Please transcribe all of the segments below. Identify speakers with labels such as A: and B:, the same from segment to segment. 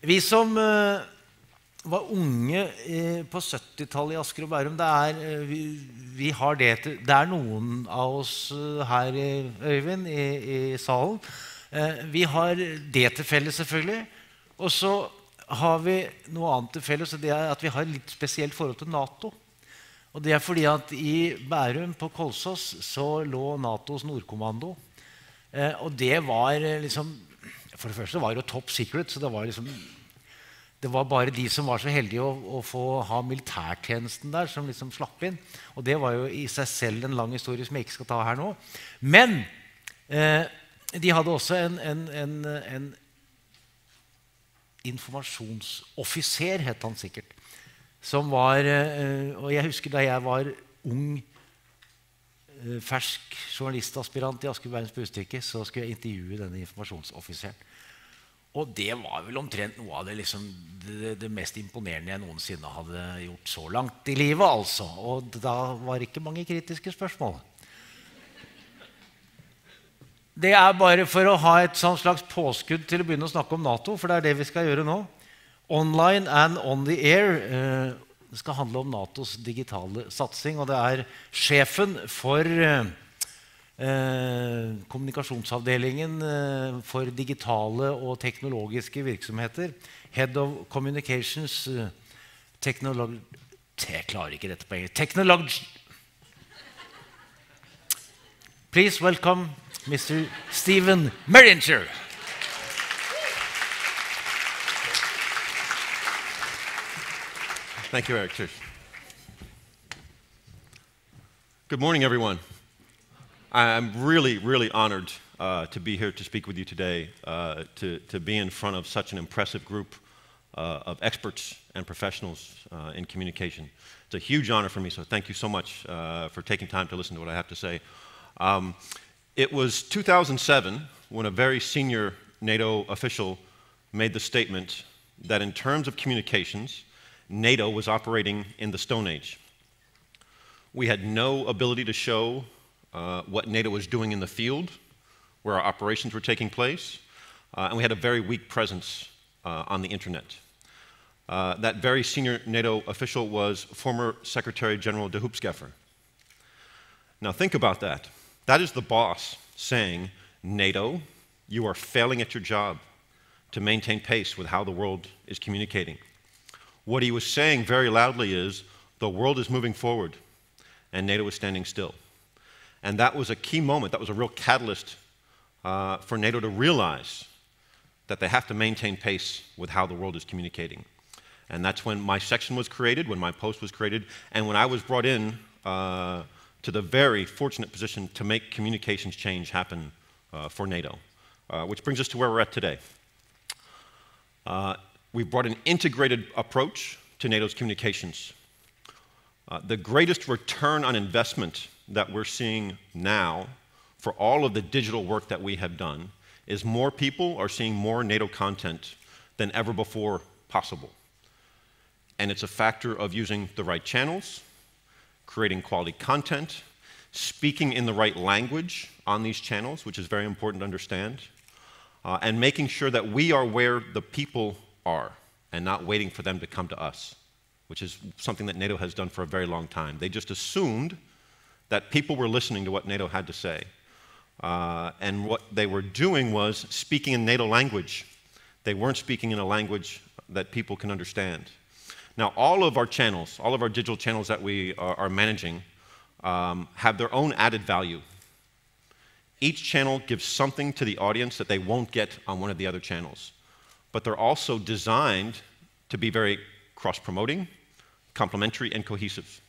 A: Vi som var unge på 70-tallet i Asker og Bærum, vi har det noen av oss her i Øyvind i salen. Vi har det til felles selvfølgelig, og så har vi noe annet til felles, og det at vi har et litt spesielt forhold til NATO. Og det fordi at i Bærum på Kolsås så lå NATOs Nordkommando, og det var liksom, for det første var det jo top secret, så det var bare de som var så heldige å få ha militærtjenesten der som liksom slapp inn. Og det var jo i seg selv en lang historie som jeg ikke skal ta her nå. Men de hadde også en informasjonsoffiser, het han sikkert, som var, og jeg husker da jeg var ung, fersk journalistaspirant i Asker og Bærums Budstikke, så skulle jeg intervjue denne informasjonsoffiseren. Og det var vel omtrent noe av det mest imponerende jeg noensinne hadde gjort så langt i livet, altså. Og da var ikke mange kritiske spørsmål. Det bare for å ha et sånn slags påskudd til å begynne å snakke om NATO, for det det vi skal gjøre nå. Online and on the air. Det skal handle om NATOs digitale satsing, og det sjefen for kommunikasjonsavdelingen for digitale og teknologiske virksomheter, Head of Communications Technology. Jeg klarer ikke dette på engelsk. Technology. Please welcome Mr. Stephen Mehringer.
B: Thank you, Eric. Good morning, everyone. I'm really, really honored to be here to speak with you today, to be in front of such an impressive group of experts and professionals in communication. It's a huge honor for me, so thank you so much for taking time to listen to what I have to say. It was 2007 when a very senior NATO official made the statement that in terms of communications, NATO was operating in the Stone Age. We had no ability to show what NATO was doing in the field, where our operations were taking place, and we had a very weak presence on the internet. That very senior NATO official was former Secretary General de Hoopskeffer. Now think about that. That is the boss saying, NATO, you are failing at your job to maintain pace with how the world is communicating. What he was saying very loudly is, the world is moving forward, and NATO is standing still. And that was a key moment, that was a real catalyst for NATO to realize that they have to maintain pace with how the world is communicating. And that's when my section was created, when my post was created, and when I was brought in to the very fortunate position to make communications change happen for NATO, which brings us to where we're at today. We've brought an integrated approach to NATO's communications. The greatest return on investment that we're seeing now for all of the digital work that we have done is more people are seeing more NATO content than ever before possible. And it's a factor of using the right channels, creating quality content, speaking in the right language on these channels, which is very important to understand, and making sure that we are where the people are and not waiting for them to come to us, which is something that NATO has done for a very long time. They just assumed that people were listening to what NATO had to say. And what they were doing was speaking in NATO language. They weren't speaking in a language that people can understand. Now, all of our channels, all of our digital channels that we are managing have their own added value. Each channel gives something to the audience that they won't get on one of the other channels. But they're also designed to be very cross-promoting, complementary, and cohesive.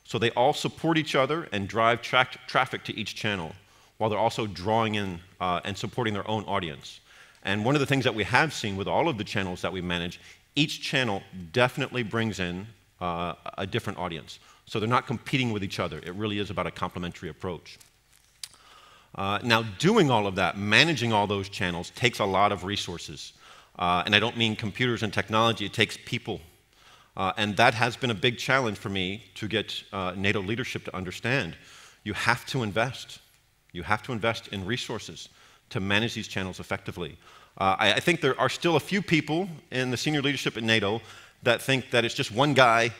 B: So they all support each other and drive traffic to each channel, while they're also drawing in and supporting their own audience. And one of the things that we have seen with all of the channels that we manage, each channel definitely brings in a different audience. So they're not competing with each other. It really is about a complementary approach. Now, doing all of that, managing all those channels, takes a lot of resources. And I don't mean computers and technology, it takes people. And that has been a big challenge for me to get NATO leadership to understand. You have to invest. You have to invest in resources to manage these channels effectively. I think there are still a few people in the senior leadership at NATO that think that it's just one guy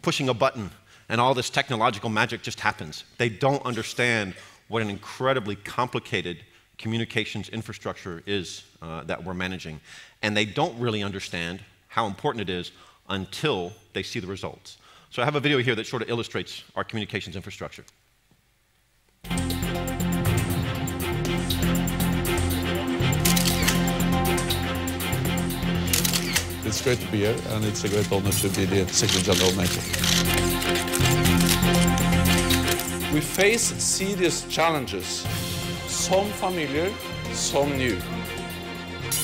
B: pushing a button and all this technological magic just happens. They don't understand what an incredibly complicated communications infrastructure is that we're managing. And they don't really understand how important it is until they see the results. So I have a video here that sort of illustrates our communications infrastructure.
C: It's great to be here, and it's a great honor to be the Secretary General of NATO. We face serious challenges, some familiar, some new.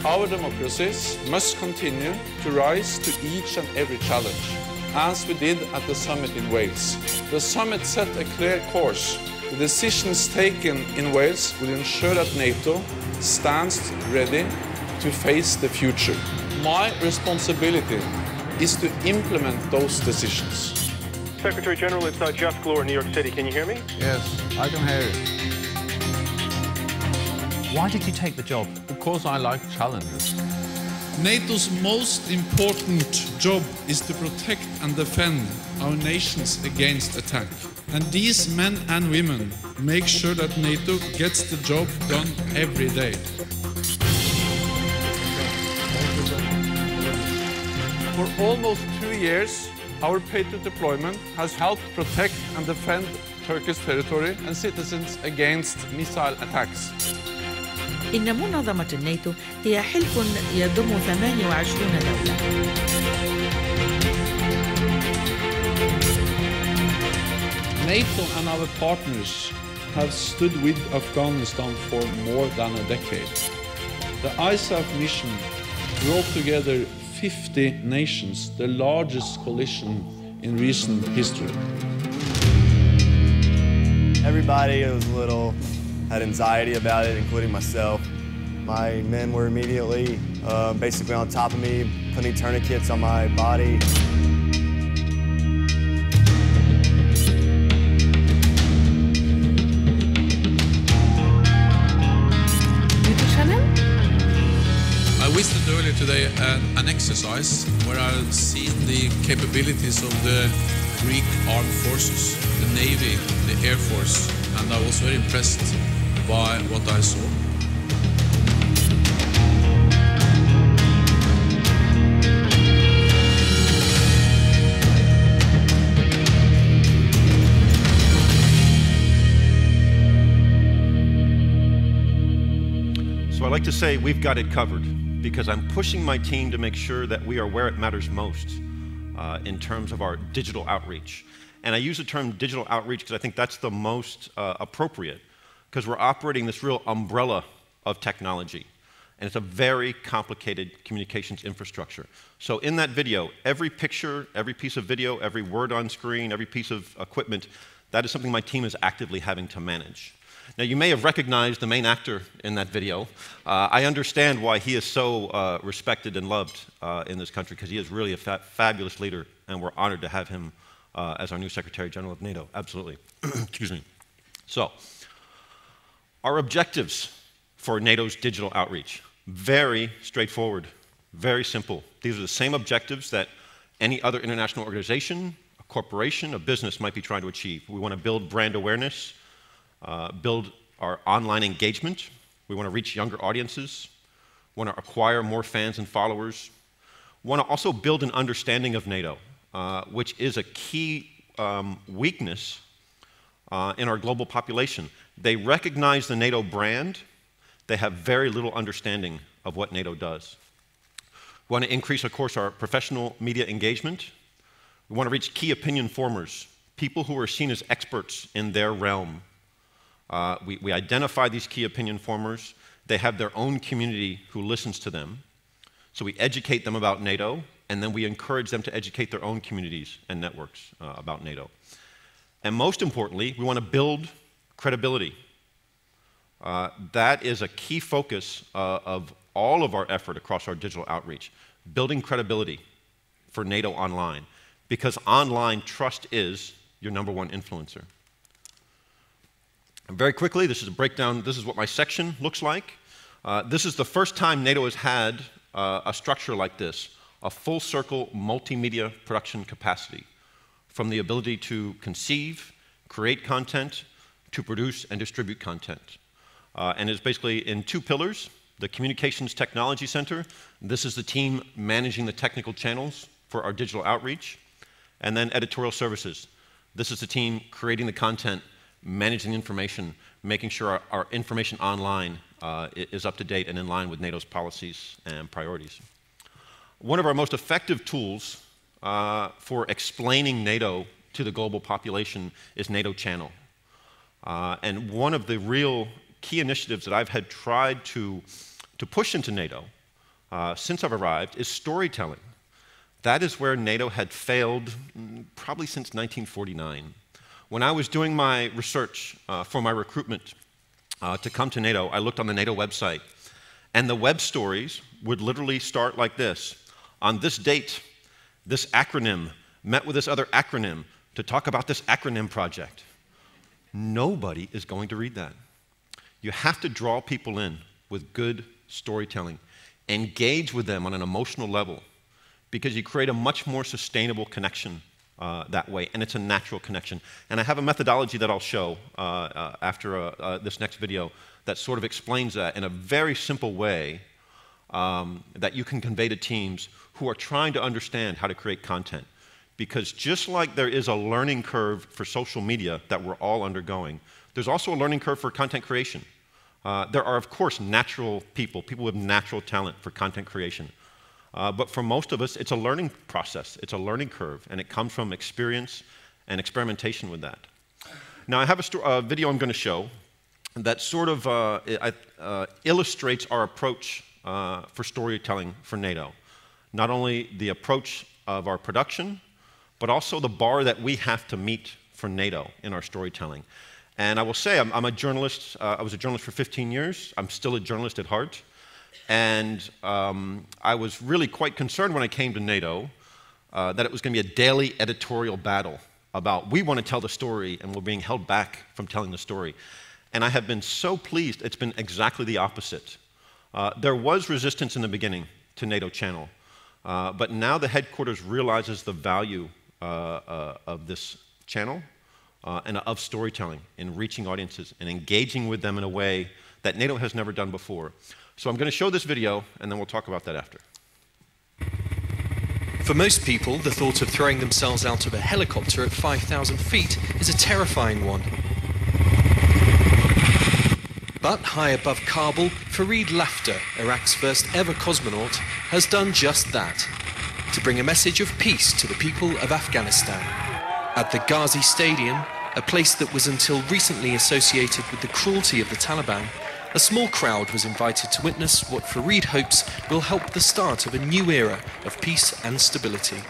C: Our democracies must continue to rise to each and every challenge, as we did at the summit in Wales. The summit set a clear course. The decisions taken in Wales will ensure that NATO stands ready to face the future. My responsibility is to implement those decisions.
D: Secretary General, it's Jeff Glore in New York City. Can you hear me?
E: Yes, I can hear you. Why did you take the job?
C: Because I like challenges.
F: NATO's most important job is to protect and defend our nations against attack. And these men and women make sure that NATO gets the job done every day. For almost 2 years, our Patriot deployment has helped protect and defend Turkish territory and citizens against missile attacks.
G: إن منظمة الناتو هي حلف يضم 28 دولة.
C: NATO and our partners have stood with Afghanistan for more than a decade. The ISAF mission brought together 50 nations, the largest coalition in recent history.
H: Everybody had anxiety about it, including myself. My men were immediately basically on top of me, putting tourniquets on my body.
F: I visited earlier today an exercise where I've seen the capabilities of the Greek armed forces, the Navy, the Air Force, and I was very impressed by what I saw.
B: So I like to say we've got it covered because I'm pushing my team to make sure that we are where it matters most in terms of our digital outreach. And I use the term digital outreach because I think that's the most appropriate, because we're operating this real umbrella of technology. And it's a very complicated communications infrastructure. So in that video, every picture, every piece of video, every word on screen, every piece of equipment, that is something my team is actively having to manage. Now, you may have recognized the main actor in that video. I understand why he is so respected and loved in this country, because he is really a fabulous leader, and we're honored to have him as our new Secretary General of NATO. Absolutely. Excuse me. So, our objectives for NATO's digital outreach, very straightforward, very simple. These are the same objectives that any other international organization, a corporation, a business might be trying to achieve. We want to build brand awareness, build our online engagement. We want to reach younger audiences. We want to acquire more fans and followers. We want to also build an understanding of NATO, which is a key weakness in our global population. They recognize the NATO brand. They have very little understanding of what NATO does. We want to increase, of course, our professional media engagement. We want to reach key opinion formers, people who are seen as experts in their realm. We identify these key opinion formers. They have their own community who listens to them. So we educate them about NATO, and then we encourage them to educate their own communities and networks about NATO. And most importantly, we want to build credibility. That is a key focus of all of our effort across our digital outreach, building credibility for NATO online, because online trust is your #1 influencer. And very quickly, this is a breakdown. This is what my section looks like. This is the first time NATO has had a structure like this, a full circle multimedia production capacity, from the ability to conceive, create content, to produce and distribute content. And it's basically in two pillars: the Communications Technology Center. This is the team managing the technical channels for our digital outreach. And then editorial services. This is the team creating the content, managing the information, making sure our information online is up to date and in line with NATO's policies and priorities. One of our most effective tools for explaining NATO to the global population is NATO Channel. And one of the real key initiatives that I've had tried to push into NATO since I've arrived is storytelling. That is where NATO had failed probably since 1949. When I was doing my research for my recruitment to come to NATO, I looked on the NATO website, and the web stories would literally start like this. On this date, this acronym met with this other acronym to talk about this acronym project. Nobody is going to read that. You have to draw people in with good storytelling, engage with them on an emotional level, because you create a much more sustainable connection that way, and it's a natural connection. And I have a methodology that I'll show after this next video that sort of explains that in a very simple way that you can convey to teams who are trying to understand how to create content. Because just like there is a learning curve for social media that we're all undergoing, there's also a learning curve for content creation. There are, of course, natural people with natural talent for content creation. But for most of us, it's a learning process. It's a learning curve, and it comes from experience and experimentation with that. Now, I have a video I'm going to show that sort of illustrates our approach for storytelling for NATO. Not only the approach of our production, but also the bar that we have to meet for NATO in our storytelling. And I will say, I'm a journalist. I was a journalist for 15 years. I'm still a journalist at heart. And I was really quite concerned when I came to NATO that it was going to be a daily editorial battle about we want to tell the story and we're being held back from telling the story. And I have been so pleased it's been exactly the opposite. There was resistance in the beginning to NATO Channel, but now the headquarters realizes the value of this channel and of storytelling in reaching audiences and engaging with them in a way that NATO has never done before. So I'm going to show this video, and then we'll talk about that after.
I: For most people, the thought of throwing themselves out of a helicopter at 5,000 feet is a terrifying one. But high above Kabul, Fareed Lafter, Iraq's first ever cosmonaut, has done just that, to bring a message of peace to the people of Afghanistan. At the Ghazi Stadium, a place that was until recently associated with the cruelty of the Taliban, a small crowd was invited to witness what Fareed hopes will help the start of a new era of peace and stability.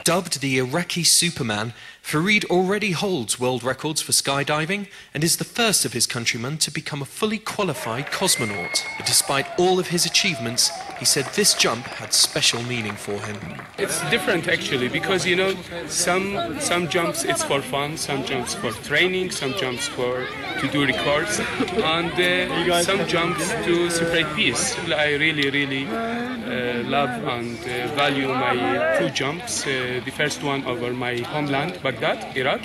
I: Dubbed the Iraqi Superman, Fareed already holds world records for skydiving and is the first of his countrymen to become a fully qualified cosmonaut. But despite all of his achievements, he said this jump had special meaning for him.
J: It's different actually, because you know, some jumps it's for fun, some jumps for training, some jumps to do records, and some jumps to spread peace. I really love and value my two jumps. The first one over my homeland, Baghdad, Iraq,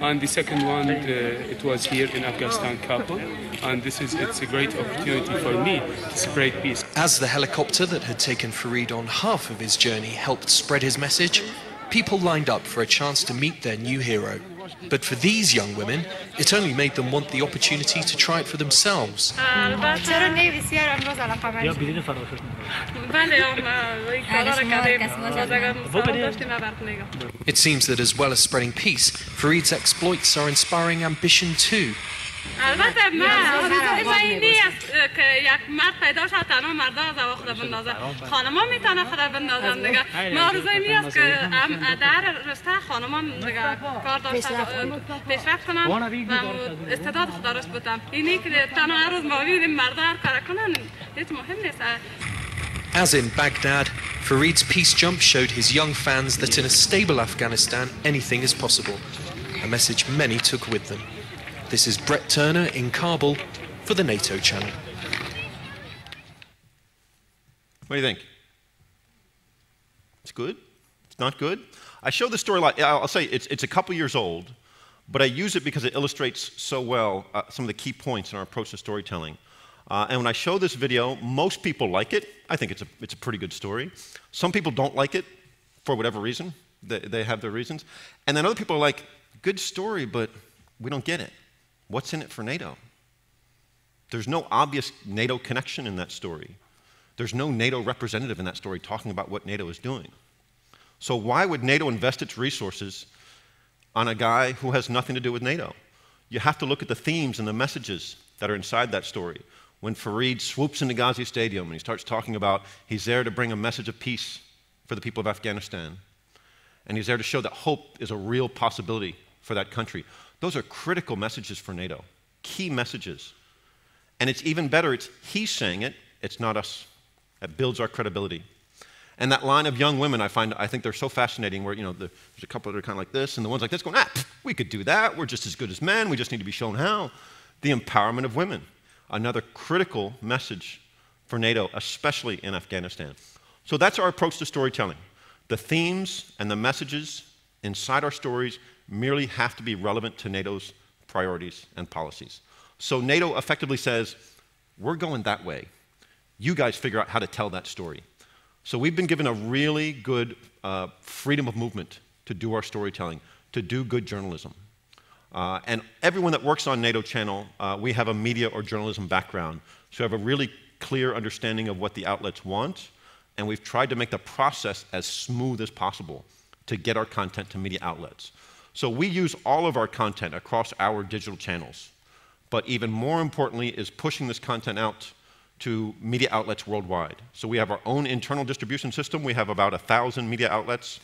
J: and the second one it was here in Afghanistan, Kabul, and it's a great opportunity for me to spread peace.
I: As the helicopter that had taken Fareed on half of his journey helped spread his message, people lined up for a chance to meet their new hero. But for these young women, it only made them want the opportunity to try it for themselves. It seems that as well as spreading peace, Fareed's exploits are inspiring ambition too.
K: البته من اینی است که یک مرد پیدا شد تنها مردا از خود بندازه خانما میتونه خود بندازن دیگه ما آرزوی می است که در رشته خانما دیگه کار داشته پیشرفت کنن و استعداد خود داشت بودن اینی که تنها هر روز ما ببینیم مردا هر کار کنن هیچ مهم نیست.
I: As in Baghdad, Fareed's peace jump showed his young fans that in a stable Afghanistan anything is possible, a message many took with them. This is Brett Turner in Kabul for the NATO channel.
B: What do you think? It's good? It's not good? I show this story a lot. I'll say it's a couple years old, but I use it because it illustrates so well some of the key points in our approach to storytelling. And when I show this video, most people like it. I think it's a pretty good story. Some people don't like it for whatever reason. They have their reasons. And then other people are like, good story, but we don't get it. What's in it for NATO? There's no obvious NATO connection in that story. There's no NATO representative in that story talking about what NATO is doing. So why would NATO invest its resources on a guy who has nothing to do with NATO? You have to look at the themes and the messages that are inside that story. When Fareed swoops into Ghazi Stadium and he starts talking about he's there to bring a message of peace for the people of Afghanistan, and he's there to show that hope is a real possibility for that country. Those are critical messages for NATO, key messages. And it's even better, it's he's saying it, it's not us. That builds our credibility. And that line of young women, I think they're so fascinating where, there's a couple that are kind of like this, and the ones like this going, we could do that, we're just as good as men, we just need to be shown how. The empowerment of women, another critical message for NATO, especially in Afghanistan. So that's our approach to storytelling. The themes and the messages inside our stories merely have to be relevant to NATO's priorities and policies. So NATO effectively says, we're going that way. You guys figure out how to tell that story. So we've been given a really good freedom of movement to do our storytelling, to do good journalism. And everyone that works on NATO channel, we have a media or journalism background. So we have a really clear understanding of what the outlets want, and we've tried to make the process as smooth as possible to get our content to media outlets. So we use all of our content across our digital channels, but even more importantly is pushing this content out to media outlets worldwide. So we have our own internal distribution system. We have about 1,000 media outlets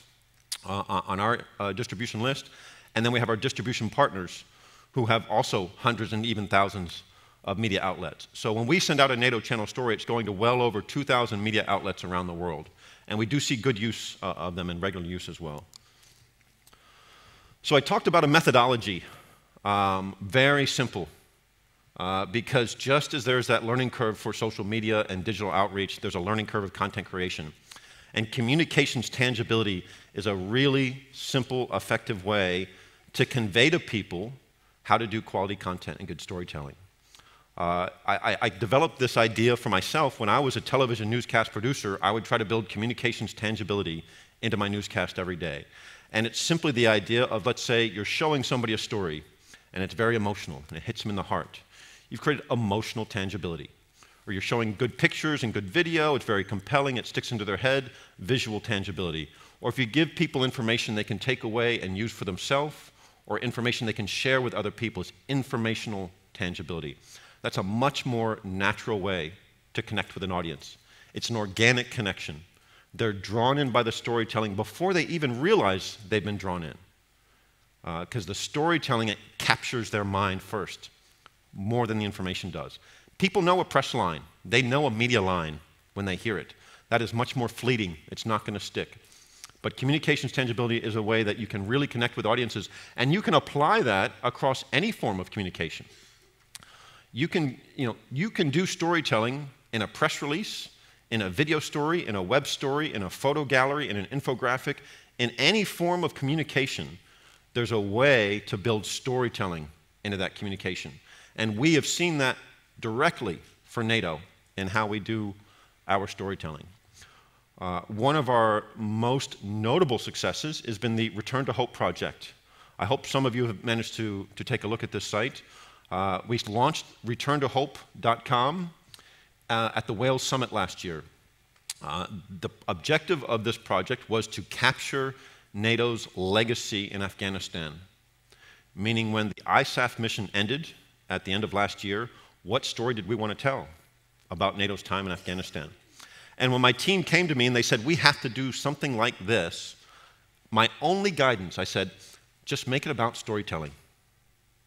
B: on our distribution list. And then we have our distribution partners who have also hundreds and even thousands of media outlets. So when we send out a NATO channel story, it's going to well over 2,000 media outlets around the world. And we do see good use of them and regular use as well. So I talked about a methodology, very simple. Because just as there's that learning curve for social media and digital outreach, there's a learning curve of content creation. And communications tangibility is a really simple, effective way to convey to people how to do quality content and good storytelling. I developed this idea for myself when I was a television newscast producer. I would try to build communications tangibility into my newscast every day. And it's simply the idea of, let's say, you're showing somebody a story, and it's very emotional, and it hits them in the heart. You've created emotional tangibility. Or you're showing good pictures and good video, it's very compelling, it sticks into their head, visual tangibility. Or if you give people information they can take away and use for themselves, or information they can share with other people, it's informational tangibility. That's a much more natural way to connect with an audience. It's an organic connection. They're drawn in by the storytelling before they even realize they've been drawn in. Because the storytelling, it captures their mind first, more than the information does. People know a press line. They know a media line when they hear it. That is much more fleeting. It's not going to stick. But communications tangibility is a way that you can really connect with audiences, and you can apply that across any form of communication. You can do storytelling in a press release, in a video story, in a web story, in a photo gallery, in an infographic, in any form of communication. There's a way to build storytelling into that communication. And we have seen that directly for NATO in how we do our storytelling. One of our most notable successes has been the Return to Hope project. I hope some of you have managed to take a look at this site. We launched returntohope.com at the Wales Summit last year. The objective of this project was to capture NATO's legacy in Afghanistan, meaning when the ISAF mission ended at the end of last year, what story did we want to tell about NATO's time in Afghanistan? And when my team came to me and they said, we have to do something like this, my only guidance, I said, just make it about storytelling.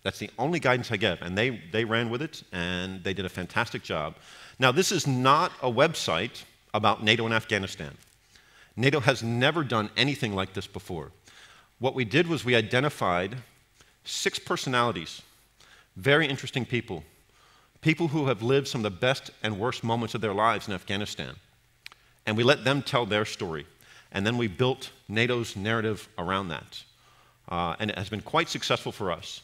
B: That's the only guidance I give. And they ran with it, and they did a fantastic job. Now, this is not a website about NATO and Afghanistan. NATO has never done anything like this before. What we did was we identified 6 personalities, very interesting people, people who have lived some of the best and worst moments of their lives in Afghanistan. and we let them tell their story. And then we built NATO's narrative around that. And it has been quite successful for us.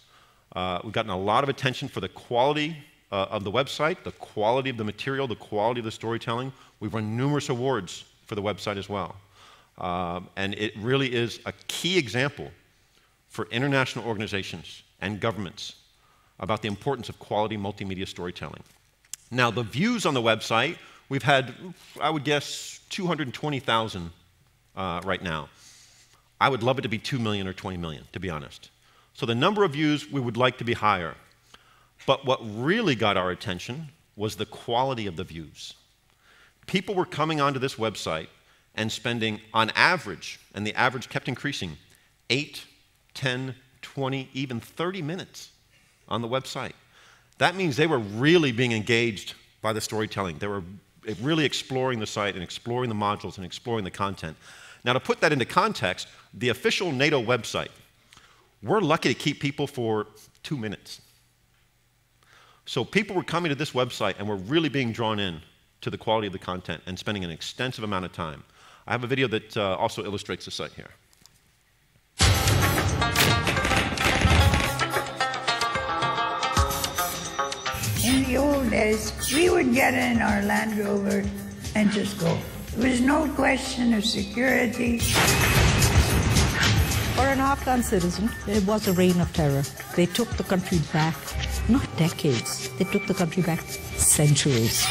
B: We've gotten a lot of attention for the quality of the website, the quality of the material, the quality of the storytelling. We've won numerous awards for the website as well. And it really is a key example for international organizations and governments about the importance of quality multimedia storytelling. Now, the views on the website, we've had, I would guess, 220,000 right now. I would love it to be 2 million or 20 million, to be honest. So the number of views, we would like to be higher. But what really got our attention was the quality of the views. People were coming onto this website and spending, on average, and the average kept increasing, 8, 10, 20, even 30 minutes on the website. That means they were really being engaged by the storytelling. They were really exploring the site and exploring the modules and exploring the content. Now, to put that into context, the official NATO website, we're lucky to keep people for 2 minutes. So people were coming to this website and were really being drawn in to the quality of the content and spending an extensive amount of time. I have a video that also illustrates the site here.
L: In the old days, we would get in our Land Rover and just go. There was no question of security.
M: For an Afghan citizen, it was a reign of terror. They took the country back, not decades, they took the country back centuries.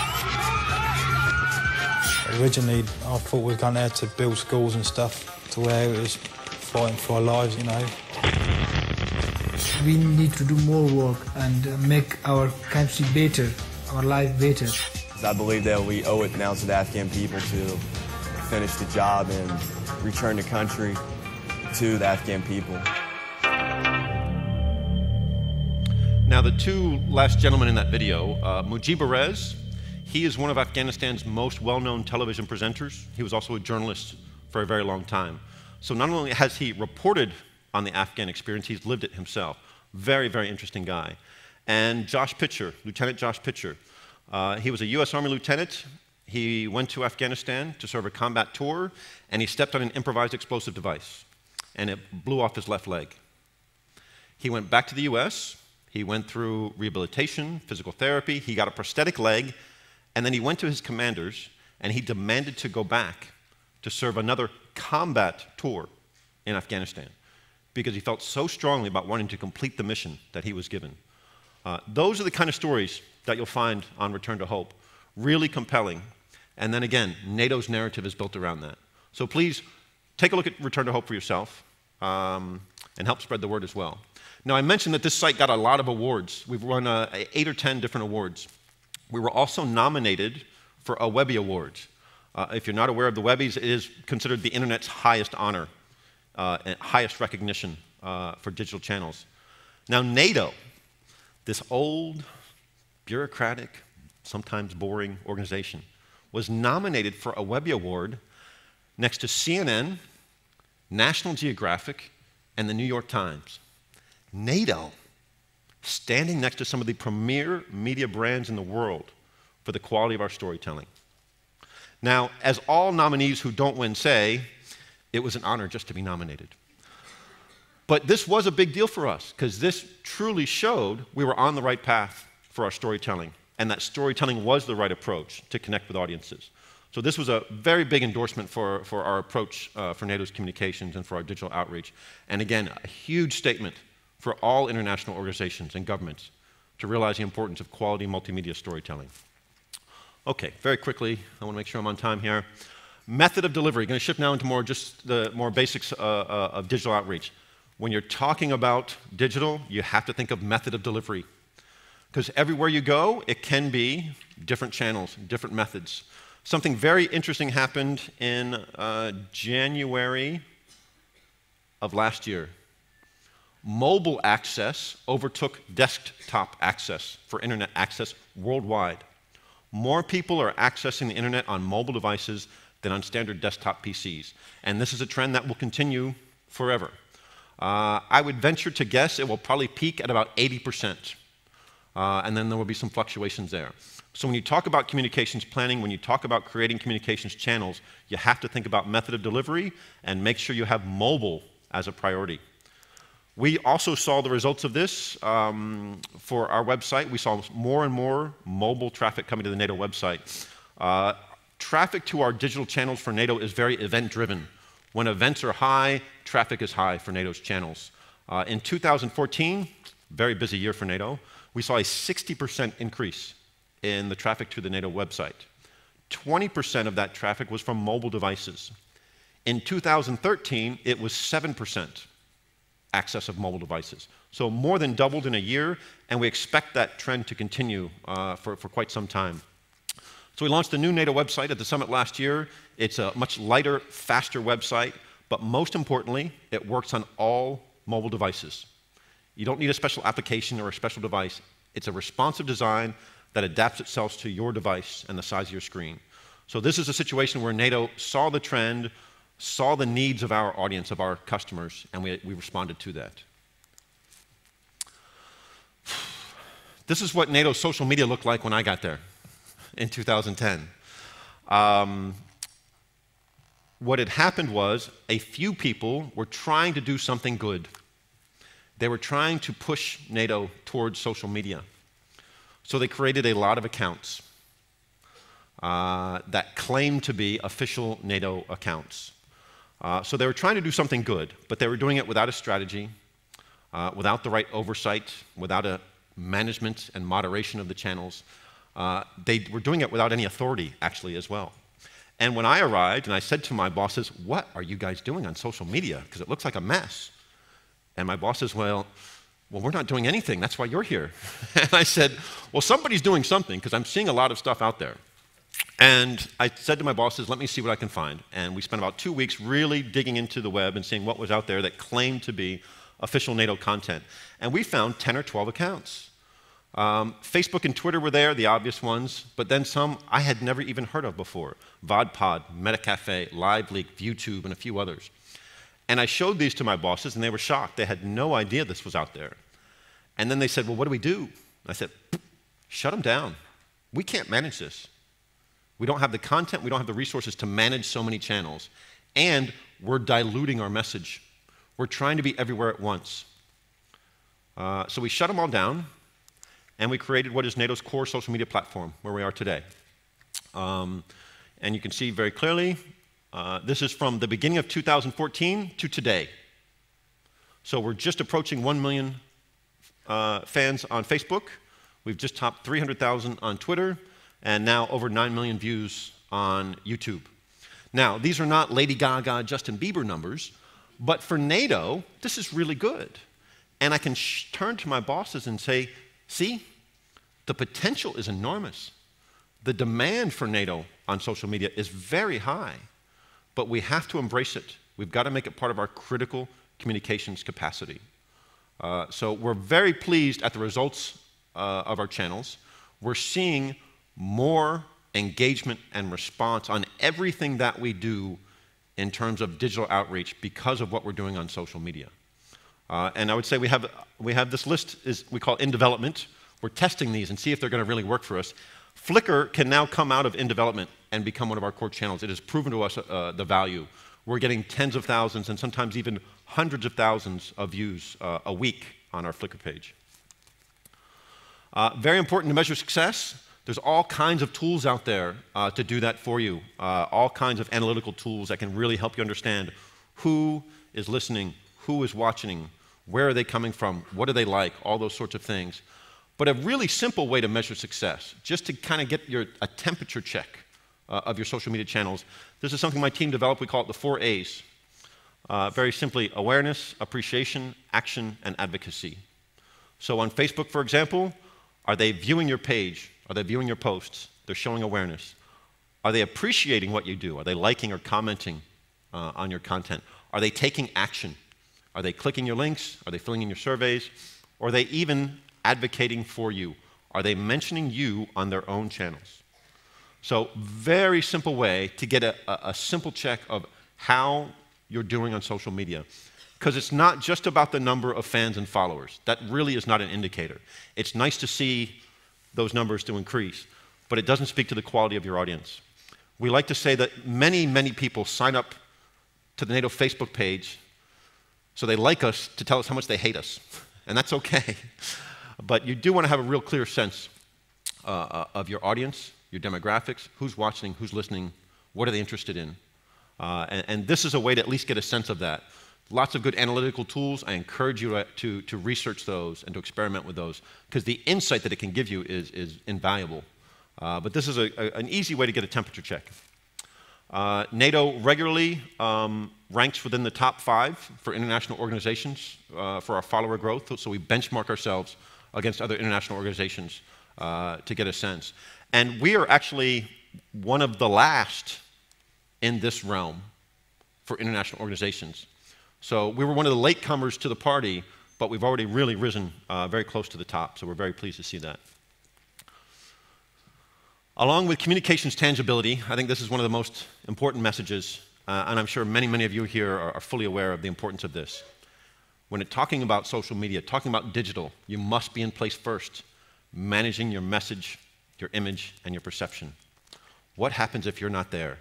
E: Originally, I thought we were going there to build schools and stuff, to where it was fighting for our lives, you know.
N: We need to do more work and make our country better, our life better.
H: I believe that we owe it now to the Afghan people to finish the job and return the country to the Afghan people.
B: Now, the two last gentlemen in that video, Mujib Rez, he is one of Afghanistan's most well-known television presenters. He was also a journalist for a very long time. So not only has he reported on the Afghan experience, he's lived it himself. Very, very interesting guy. And Josh Pitcher, Lieutenant Josh Pitcher. He was a US Army lieutenant. He went to Afghanistan to serve a combat tour, and he stepped on an improvised explosive device, and it blew off his left leg. He went back to the US. He went through rehabilitation, physical therapy. He got a prosthetic leg, and then he went to his commanders, and he demanded to go back to serve another combat tour in Afghanistan because he felt so strongly about wanting to complete the mission that he was given. Those are the kind of stories that you'll find on Return to Hope. Really compelling. And then again, NATO's narrative is built around that. So please take a look at Return to Hope for yourself and help spread the word as well. Now, I mentioned that this site got a lot of awards. We've won 8 or 10 different awards. We were also nominated for a Webby Award. If you're not aware of the Webbies, it is considered the internet's highest honor and highest recognition for digital channels. Now, NATO, this old, bureaucratic, sometimes boring organization, was nominated for a Webby Award next to CNN, National Geographic, and the New York Times. NATO, standing next to some of the premier media brands in the world for the quality of our storytelling. Now, as all nominees who don't win say, it was an honor just to be nominated. But this was a big deal for us, because this truly showed we were on the right path for our storytelling, and that storytelling was the right approach to connect with audiences. So this was a very big endorsement for our approach for NATO's communications and for our digital outreach. And again, a huge statement for all international organizations and governments to realize the importance of quality multimedia storytelling. Okay, very quickly, I want to make sure I'm on time here. Method of delivery. Going to shift now into just the more basics of digital outreach. When you're talking about digital, you have to think of method of delivery. Because everywhere you go, it can be different channels, different methods. Something very interesting happened in January of last year. Mobile access overtook desktop access for internet access worldwide. More people are accessing the internet on mobile devices than on standard desktop PCs. And this is a trend that will continue forever. I would venture to guess it will probably peak at about 80%. and then there will be some fluctuations there. So when you talk about communications planning, when you talk about creating communications channels, you have to think about method of delivery and make sure you have mobile as a priority. We also saw the results of this for our website. We saw more and more mobile traffic coming to the NATO website. Traffic to our digital channels for NATO is very event-driven. When events are high, traffic is high for NATO's channels. In 2014, very busy year for NATO, we saw a 60% increase in the traffic to the NATO website. 20% of that traffic was from mobile devices. In 2013, it was 7% access of mobile devices. So more than doubled in a year, and we expect that trend to continue for quite some time. So we launched a new NATO website at the summit last year. It's a much lighter, faster website, but most importantly, it works on all mobile devices. You don't need a special application or a special device. It's a responsive design that adapts itself to your device and the size of your screen. So this is a situation where NATO saw the trend, saw the needs of our audience, of our customers, and we responded to that. This is what NATO's social media looked like when I got there in 2010. What had happened was a few people were trying to do something good. They were trying to push NATO towards social media. So they created a lot of accounts that claimed to be official NATO accounts. So they were trying to do something good, but they were doing it without a strategy, without the right oversight, without a management and moderation of the channels. They were doing it without any authority, actually, as well. And when I arrived, and I said to my bosses, "What are you guys doing on social media? Because it looks like a mess." And my boss says, well, we're not doing anything. That's why you're here. And I said, well, somebody's doing something, because I'm seeing a lot of stuff out there. And I said to my bosses, let me see what I can find. And we spent about 2 weeks really digging into the web and seeing what was out there that claimed to be official NATO content. And we found 10 or 12 accounts. Facebook and Twitter were there, the obvious ones, but then some I had never even heard of before. VodPod, MetaCafe, LiveLeak, YouTube, and a few others. And I showed these to my bosses, and they were shocked. They had no idea this was out there. And then they said, well, what do we do? I said, shut them down. We can't manage this. We don't have the content, we don't have the resources to manage so many channels. And we're diluting our message. We're trying to be everywhere at once. So we shut them all down, and we created what is NATO's core social media platform, where we are today. And you can see very clearly, this is from the beginning of 2014 to today. So we're just approaching 1 million fans on Facebook. We've just topped 300,000 on Twitter, and now over 9 million views on YouTube. Now, these are not Lady Gaga, Justin Bieber numbers, but for NATO, this is really good. And I can turn to my bosses and say, see, the potential is enormous. The demand for NATO on social media is very high, but we have to embrace it. We've got to make it part of our critical communications capacity. So we're very pleased at the results of our channels. We're seeing more engagement and response on everything that we do in terms of digital outreach because of what we're doing on social media. And I would say we have this list, we call in development. We're testing these and see if they're going to really work for us. Flickr can now come out of in development and become one of our core channels. It has proven to us the value. We're getting tens of thousands and sometimes even hundreds of thousands of views a week on our Flickr page. Very important to measure success. There's all kinds of tools out there to do that for you. All kinds of analytical tools that can really help you understand who is listening, who is watching, where are they coming from, what do they like, all those sorts of things. But a really simple way to measure success, just to kind of get a temperature check of your social media channels. This is something my team developed. We call it the 4 A's. Very simply, awareness, appreciation, action, and advocacy. So on Facebook, for example, are they viewing your page? Are they viewing your posts? They're showing awareness. Are they appreciating what you do? Are they liking or commenting on your content? Are they taking action? Are they clicking your links? Are they filling in your surveys? Or are they even advocating for you? Are they mentioning you on their own channels? So very simple way to get a simple check of how you're doing on social media. because it's not just about the number of fans and followers. That really is not an indicator. It's nice to see those numbers to increase, but it doesn't speak to the quality of your audience. We like to say that many, many people sign up to the NATO Facebook page so they like us to tell us how much they hate us, and that's okay. But you do want to have a real clear sense of your audience, your demographics, who's watching, who's listening, what are they interested in. And this is a way to at least get a sense of that. Lots of good analytical tools. I encourage you to research those and to experiment with those, because the insight that it can give you is invaluable. But this is an easy way to get a temperature check. NATO regularly ranks within the top 5 for international organizations for our follower growth, so we benchmark ourselves against other international organizations to get a sense. And we are actually one of the last in this realm for international organizations. So we were one of the latecomers to the party, but we've already really risen very close to the top, so we're very pleased to see that. Along with communications tangibility, I think this is one of the most important messages, and I'm sure many, many of you here are fully aware of the importance of this. When talking about social media, talking about digital, you must be in place first, managing your message, your image, and your perception. What happens if you're not there?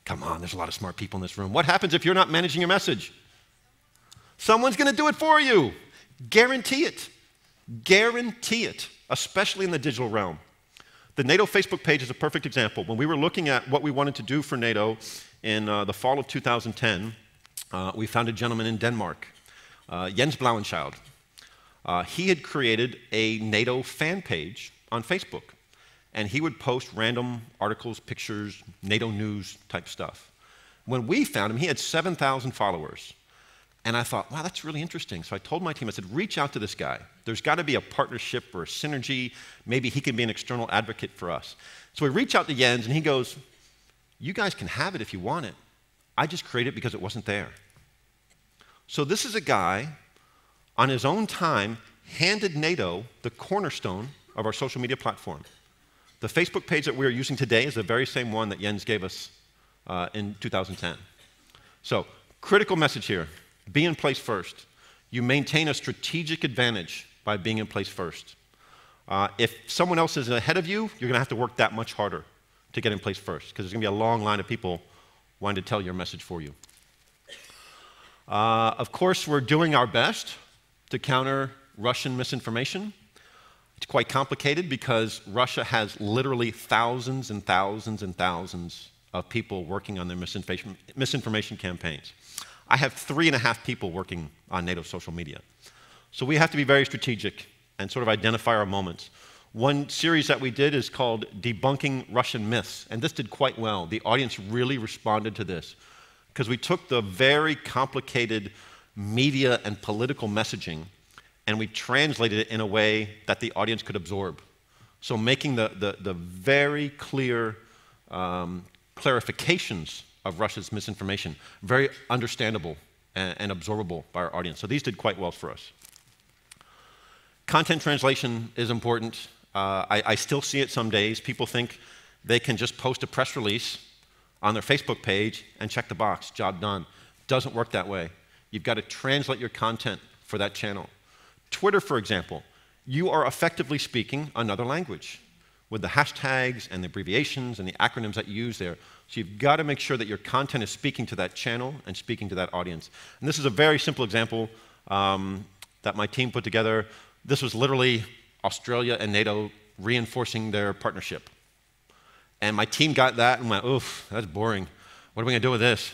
B: Come on, there's a lot of smart people in this room. What happens if you're not managing your message? Someone's going to do it for you. Guarantee it. Guarantee it, especially in the digital realm. The NATO Facebook page is a perfect example. When we were looking at what we wanted to do for NATO in the fall of 2010, we found a gentleman in Denmark, Jens Blauenchild. He had created a NATO fan page on Facebook, and he would post random articles, pictures, NATO news type stuff. When we found him, he had 7,000 followers. And I thought, wow, that's really interesting. So I told my team, I said, reach out to this guy. There's got to be a partnership or a synergy. Maybe he can be an external advocate for us. So we reach out to Jens, and he goes, you guys can have it if you want it. I just created it because it wasn't there. So this is a guy, on his own time, handed NATO the cornerstone of our social media platform. The Facebook page that we're using today is the very same one that Jens gave us in 2010. So, critical message here. Be in place first. You maintain a strategic advantage by being in place first. If someone else is ahead of you, you're going to have to work that much harder to get in place first, because there's going to be a long line of people wanting to tell your message for you. Of course, we're doing our best to counter Russian misinformation. It's quite complicated because Russia has literally thousands and thousands and thousands of people working on their misinformation campaigns. I have 3.5 people working on NATO social media. So we have to be very strategic and sort of identify our moments. One series that we did is called Debunking Russian Myths, and this did quite well. The audience really responded to this because we took the very complicated media and political messaging and we translated it in a way that the audience could absorb. So making the very clear clarifications of Russia's misinformation very understandable and absorbable by our audience. So these did quite well for us. Content translation is important. I still see it some days. People think they can just post a press release on their Facebook page and check the box, job done. Doesn't work that way. You've got to translate your content for that channel. Twitter, for example, you are effectively speaking another language with the hashtags and the abbreviations and the acronyms that you use there. So you've got to make sure that your content is speaking to that channel and speaking to that audience. And this is a very simple example that my team put together. This was literally Australia and NATO reinforcing their partnership. And my team got that and went, oof, that's boring. What are we going to do with this?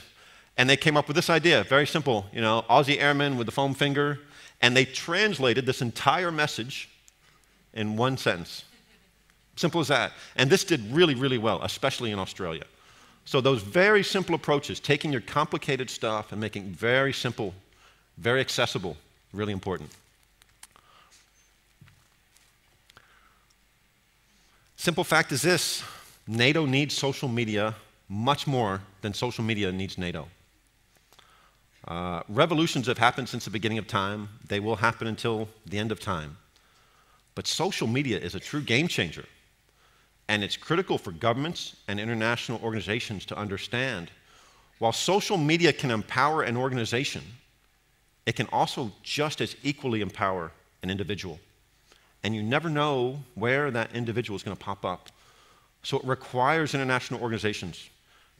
B: And they came up with this idea, very simple, you know, Aussie airmen with the foam finger. And they translated this entire message in one sentence. Simple as that. And this did really, really well, especially in Australia. So those very simple approaches, taking your complicated stuff and making it very simple, very accessible, really important. Simple fact is this: NATO needs social media much more than social media needs NATO. Revolutions have happened since the beginning of time. They will happen until the end of time. But social media is a true game changer. And it's critical for governments and international organizations to understand while social media can empower an organization, it can also just as equally empower an individual. And you never know where that individual is going to pop up. So it requires international organizations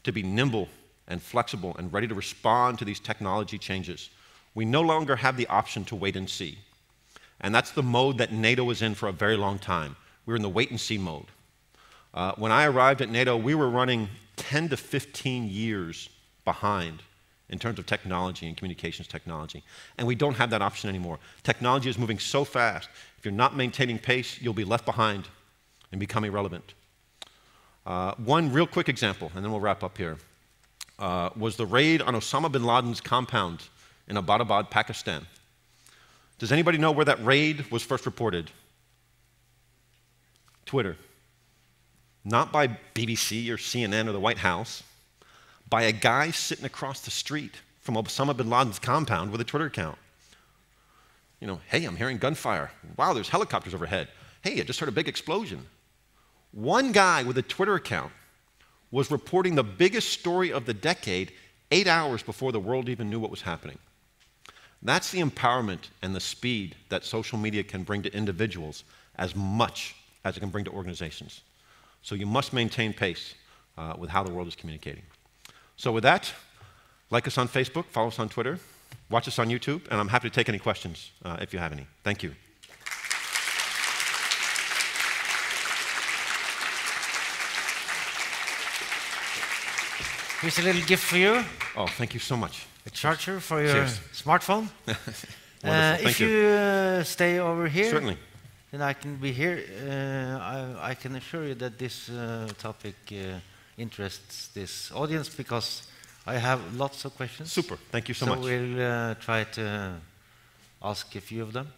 B: to be nimble and flexible and ready to respond to these technology changes. We no longer have the option to wait and see. And that's the mode that NATO was in for a very long time. We were in the wait and see mode. When I arrived at NATO, we were running 10 to 15 years behind in terms of technology and communications technology. And we don't have that option anymore. Technology is moving so fast. If you're not maintaining pace, you'll be left behind and become irrelevant. One real quick example, and then we'll wrap up here, was the raid on Osama bin Laden's compound in Abbottabad, Pakistan. Does anybody know where that raid was first reported? Twitter. Not by BBC or CNN or the White House, by a guy sitting across the street from Osama bin Laden's compound with a Twitter account. You know, hey, I'm hearing gunfire. Wow, there's helicopters overhead. Hey, I just heard a big explosion. One guy with a Twitter account was reporting the biggest story of the decade 8 hours before the world even knew what was happening. That's the empowerment and the speed that social media can bring to individuals as much as it can bring to organizations. So you must maintain pace with how the world is communicating. So with that, like us on Facebook, follow us on Twitter, watch us on YouTube, and I'm happy to take any questions if you have any. Thank you.
A: Here's a little gift for you.
B: Oh, thank you so much.
A: A charger for your smartphone. If you stay over here,
B: certainly,
A: then I can be here. I can assure you that this topic interests this audience because I have lots of questions.
B: Super. Thank you so much.
A: So we'll try to ask a few of them.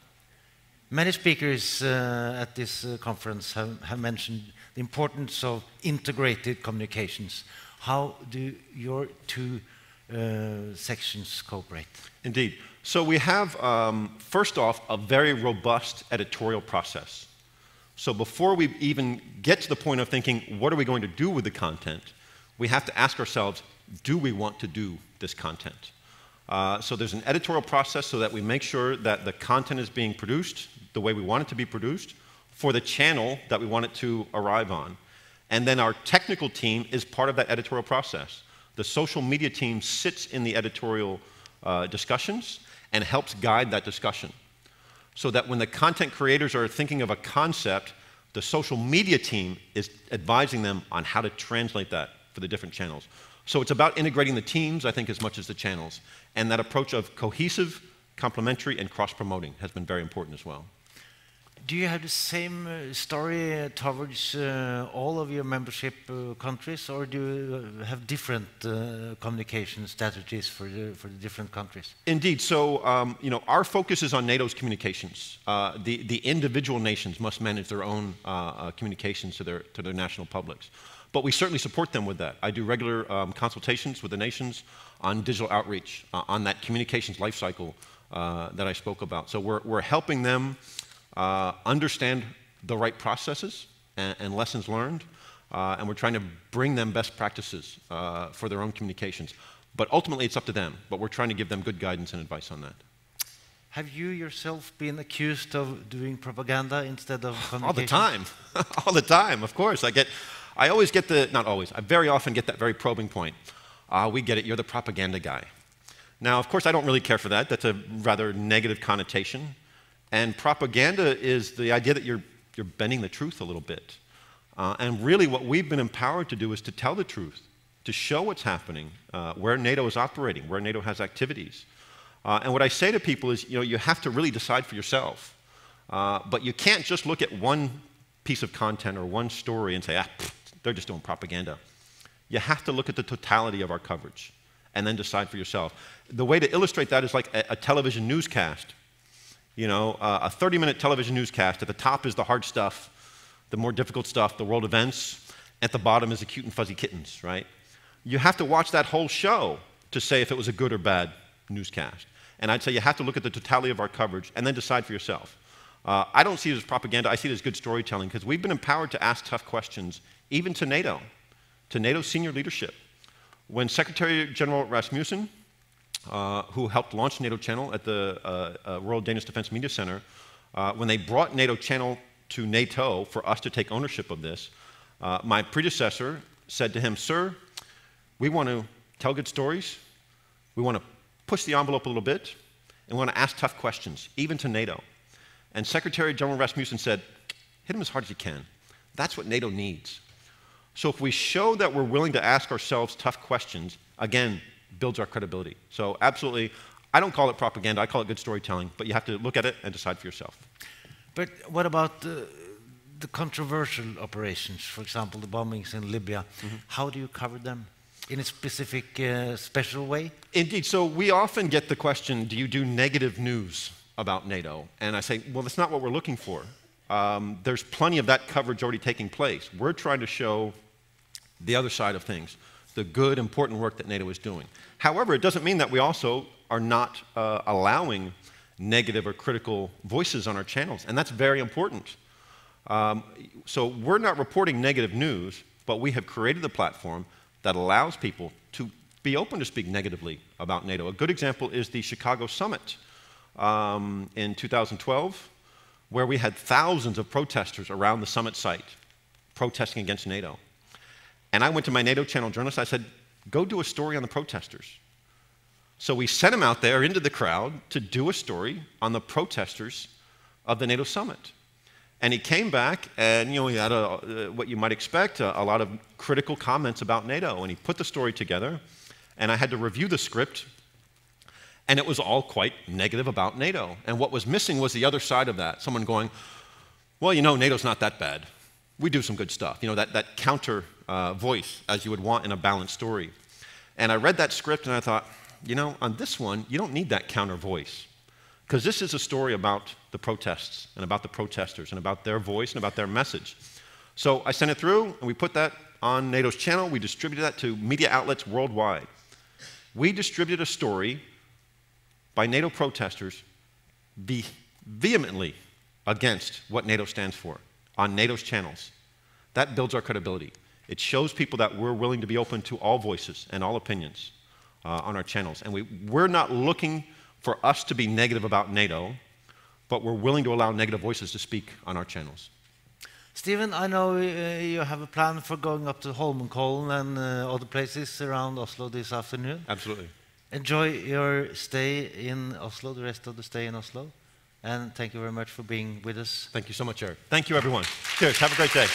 A: Many speakers at this conference have mentioned the importance of integrated communications. How do your two sections cooperate?
B: Indeed. So we have, first off, a very robust editorial process. So before we even get to the point of thinking, what are we going to do with the content, we have to ask ourselves, do we want to do this content? So there's an editorial process so that we make sure that the content is being produced the way we want it to be produced for the channel that we want it to arrive on. And then our technical team is part of that editorial process. The social media team sits in the editorial discussions and helps guide that discussion. So that when the content creators are thinking of a concept, the social media team is advising them on how to translate that for the different channels. So it's about integrating the teams, I think, as much as the channels. And that approach of cohesive, complementary, and cross-promoting has been very important as well.
A: Do you have the same story towards all of your membership countries, or do you have different communication strategies for the different countries?
B: Indeed. So, you know, our focus is on NATO's communications. The individual nations must manage their own communications to their national publics. But we certainly support them with that. I do regular consultations with the nations on digital outreach, on that communications life cycle that I spoke about. So we're helping them understand the right processes and lessons learned, and we're trying to bring them best practices for their own communications. But ultimately, it's up to them, but we're trying to give them good guidance and advice on that.
A: Have you yourself been accused of doing propaganda instead of communication?
B: All the time. All the time, of course. I always get not always, I very often get that very probing point. We get it, you're the propaganda guy. Now, of course, I don't really care for that. That's a rather negative connotation. And propaganda is the idea that you're bending the truth a little bit. And really what we've been empowered to do is to tell the truth, to show what's happening, where NATO is operating, where NATO has activities. And what I say to people is, you know, you have to really decide for yourself. But you can't just look at one piece of content or one story and say, they're just doing propaganda. You have to look at the totality of our coverage and then decide for yourself. The way to illustrate that is like a television newscast. You know, a 30-minute television newscast. At the top is the hard stuff, the more difficult stuff, the world events. At the bottom is the cute and fuzzy kittens, right? You have to watch that whole show to say if it was a good or bad newscast. And I'd say you have to look at the totality of our coverage and then decide for yourself. I don't see it as propaganda. I see it as good storytelling because we've been empowered to ask tough questions, even to NATO senior leadership. When Secretary General Rasmussen, who helped launch NATO Channel at the Royal Danish Defense Media Center, when they brought NATO Channel to NATO for us to take ownership of this, my predecessor said to him, "Sir, we want to tell good stories, we want to push the envelope a little bit, and we want to ask tough questions, even to NATO." And Secretary General Rasmussen said, "Hit him as hard as you can. That's what NATO needs." So if we show that we're willing to ask ourselves tough questions, again, builds our credibility. So absolutely, I don't call it propaganda, I call it good storytelling, but you have to look at it and decide for yourself.
A: But what about the controversial operations, for example, the bombings in Libya? How do you cover them? In a specific, special way?
B: Indeed. So we often get the question, do you do negative news about NATO? And I say, well, that's not what we're looking for. There's plenty of that coverage already taking place. We're trying to show the other side of things, the good, important work that NATO is doing. However, it doesn't mean that we also are not allowing negative or critical voices on our channels, and that's very important. So we're not reporting negative news, but we have created the platform that allows people to be open to speak negatively about NATO. A good example is the Chicago Summit in 2012, where we had thousands of protesters around the summit site protesting against NATO. And I went to my NATO channel journalist, I said, go do a story on the protesters. So we sent him out there into the crowd to do a story on the protesters of the NATO summit. And he came back, and he had what you might expect, a lot of critical comments about NATO. And he put the story together, and I had to review the script, and it was all quite negative about NATO. And what was missing was the other side of that. Someone going, well, NATO's not that bad. We do some good stuff. That counter voice, as you would want in a balanced story. And I read that script, and I thought, on this one, you don't need that counter voice. Because this is a story about the protests and about the protesters and about their voice and about their message. So I sent it through, and we put that on NATO's channel. We distributed that to media outlets worldwide. We distributed a story by NATO protesters vehemently against what NATO stands for on NATO's channels. That builds our credibility. It shows people that we're willing to be open to all voices and all opinions on our channels. And we're not looking for us to be negative about NATO, but we're willing to allow negative voices to speak on our channels.
A: Stephen, I know you have a plan for going up to Holmenkollen and other places around Oslo this afternoon.
B: Absolutely.
A: Enjoy your stay in Oslo, the rest of the stay in Oslo. And thank you very much for being with us.
B: Thank you so much, Eric. Thank you, everyone. Cheers. Have a great day.